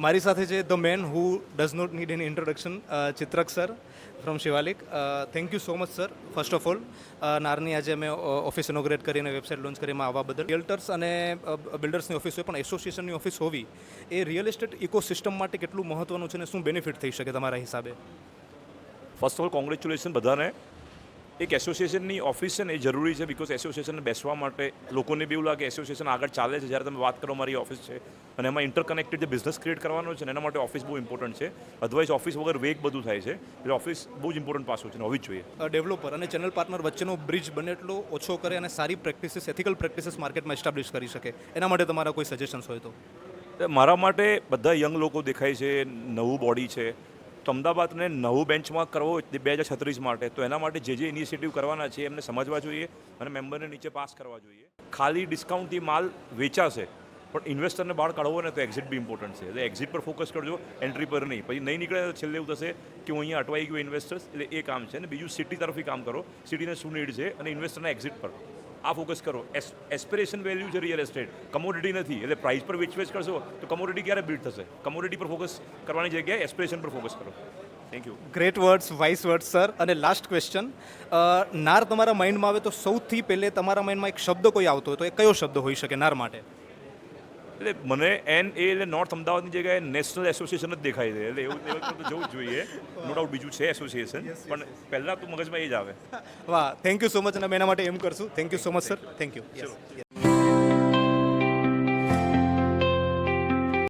મારી સાથે છે the man who does not need an introduction, Chitrak sir from Shivalik. Thank you so much sir first of all નારની આજે અમે ઓફિસ ઇનોગ્રેટ કરીને વેબસાઇટ લોન્ચ કરીને આવવા બદલ. રિયલ્ટર્સ અને બિલ્ડર્સની ઓફિસ હોય પણ એસોસિએશનની ઓફિસ હોવી એ રિયલ એસ્ટેટ ઇકોસિસ્ટમ માટે કેટલું મહત્ત્વનું છે અને શું બેનિફિટ થઈ શકે તમારા હિસાબે? ફર્સ્ટ ઓફ ઓલ કોંગ્રેચ્યુલેશન બધાને. એક એસોસિએશનની ઓફિસ છે ને એ જરૂરી છે, બિકોઝ એસોસિએશનને બેસવા માટે લોકોને બી એવું લાગે એસોસિએશન આગળ ચાલે છે જ્યારે તમે વાત કરો મારી ઓફિસ છે અને એમાં ઇન્ટરકનેક્ટેડ જે બિઝનેસ ક્રિએટ કરવાનો છે ને એના માટે ઓફિસ બહુ ઇમ્પોર્ટન્ટ છે. અદરવાઇઝ ઓફિસ વગર વેગ બધું થાય છે, એટલે ઓફિસ બહુ જ ઇમ્પોર્ટન્ટ પાસું છે ને હોવી જ જોઈએ. ડેવલપર અને ચેનલ પાર્ટનર વચ્ચેનો બ્રિજ બને એટલો ઓછો કરે અને સારી પ્રેક્ટિસીસ, એથિકલ પ્રેક્ટિસીસ માર્કેટમાં એસ્ટાબ્લિશ કરી શકે, એના માટે તમારા કોઈ સજેશન્સ હોય તો? મારા માટે બધા યંગ લોકો દેખાય છે, નવું બોડી છે, તો અમદાવાદને નવું બેન્ચમાર્ક કરવો હોય 2036 માટે, તો એના માટે જે ઇનિશિયેટિવ કરવાના છે એમને સમજવા જોઈએ અને મેમ્બરને નીચે પાસ કરવા જોઈએ. ખાલી ડિસ્કાઉન્ટથી માલ વેચાશે પણ ઇન્વેસ્ટરને બહાર કાઢવો ને તો એક્ઝિટ બી ઇમ્પોર્ટન્ટ છે. એટલે એક્ઝિટ પર ફોકસ કરજો, એન્ટ્રી પર નહીં. પછી નહીં નીકળે તો છેલ્લે એવું થશે કે હું અહીંયા અટવાઈ ગયો ઇન્વેસ્ટર્સ, એટલે એ કામ છે. અને બીજું સિટી તરફથી કામ કરો, સિટીને શું નીડ છે અને ઇન્વેસ્ટરના એક્ઝિટ પર આ ફોકસ કરો. એસ્પિરેશન વેલ્યુ છે રિયલ એસ્ટેટ, કમોડિટી નથી. એટલે પ્રાઇસ પર વેચ કરશો તો કમોડિટી ક્યારે બિલ્ડ થશે? કમોડિટી પર ફોકસ કરવાની જગ્યાએ એસ્પિરેશન પર ફોકસ કરો. Thank you. Great words, wise words sir. અને લાસ્ટ ક્વેશ્ચન, નાર તમારા માઇન્ડમાં આવે તો સૌથી પહેલે તમારા માઇન્ડમાં એક શબ્દ કોઈ આવતો હોય તો એ કયો શબ્દ હોઈ શકે નાર માટે? એટલે મને એટલે નોર્થ અમદાવાદની જગ્યાએ નેશનલ એસોસિએશન જ દેખાય છે. એટલે એવું તો જવું જ જોઈએ. નો ડાઉટ બીજું છે એસોસિએશન, પણ પહેલાં તો મગજમાં એ જ આવે. વાહ, થેન્ક યુ સો મચ. અને અમે એના માટે એમ કરશું. Thank you so much sir. Thank you.